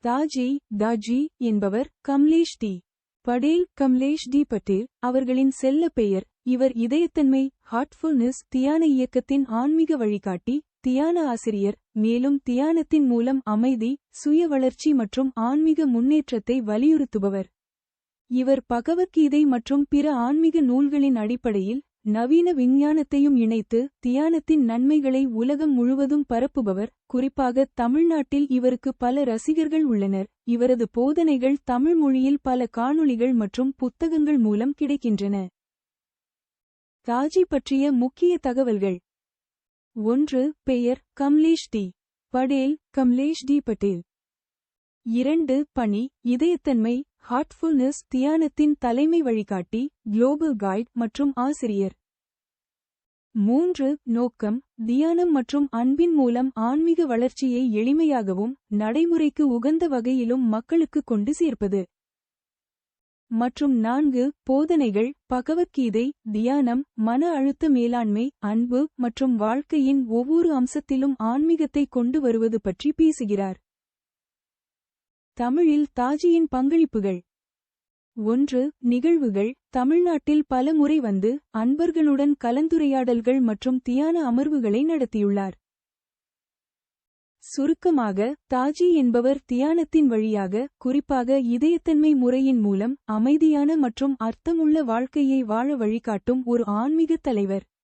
தாஜி என்பவர் Kamlesh D. Patel. Kamlesh D Patel அவர்களின் செல்ல பெயர். இவர் இதயத்தன்மை, ஹார்ட்ஃபுல்னஸ் தியான இயக்கத்தின் ஆன்மீக வழிகாட்டி, தியான ஆசிரியர், மேலும் தியானத்தின் மூலம் அமைதி, சுய வளர்ச்சி மற்றும் ஆன்மீக முன்னேற்றத்தை வலியுறுத்துபவர். இவர் பகவத்கீதை மற்றும் பிற ஆன்மீக நூல்களின் அடிப்படையில் நவீன விஞ்ஞானத்தையும் இணைத்து தியானத்தின் நன்மைகளை உலகம் முழுவதும் பரப்புபவர். குறிப்பாக தமிழ்நாட்டில் இவருக்கு பல ரசிகர்கள் உள்ளனர். இவரது போதனைகள் தமிழ் மொழியில் பல காணொளிகள் மற்றும் புத்தகங்கள் மூலம் கிடைக்கின்றன. தாஜி பற்றிய முக்கிய தகவல்கள். 1. பெயர் கம்லேஷ் டி. படேல். கம்லேஷ் டி பட்டேல். 2. பணி இதயத்தன்மை, ஹார்ட்ஃபுல்னஸ் தியானத்தின் தலைமை வழிகாட்டி, குளோபல் கைட் மற்றும் ஆசிரியர். 3. நோக்கம் தியானம் மற்றும் அன்பின் மூலம் ஆன்மீக வளர்ச்சியை எளிமையாகவும் நடைமுறைக்கு உகந்த வகையிலும் மக்களுக்கு கொண்டு சேர்ப்பது. மற்றும் 4. போதனைகள் பகவத்கீதை, தியானம், மன அழுத்த மேலாண்மை, அன்பு மற்றும் வாழ்க்கையின் ஒவ்வொரு அம்சத்திலும் ஆன்மீகத்தை கொண்டு வருவது பற்றி பேசுகிறார். தமிழில் தாஜியின் பங்களிப்புகள். 1. நிகழ்வுகள் தமிழ்நாட்டில் பல முறை வந்து அன்பர்களுடன் கலந்துரையாடல்கள் மற்றும் தியான அமர்வுகளை நடத்தியுள்ளார். சுருக்கமாக, தாஜி என்பவர் தியானத்தின் வழியாக, குறிப்பாக இதயத்தன்மை முறையின் மூலம் அமைதியான மற்றும் அர்த்தமுள்ள வாழ்க்கையை வாழ வழிகாட்டும் ஒரு ஆன்மீக தலைவர்.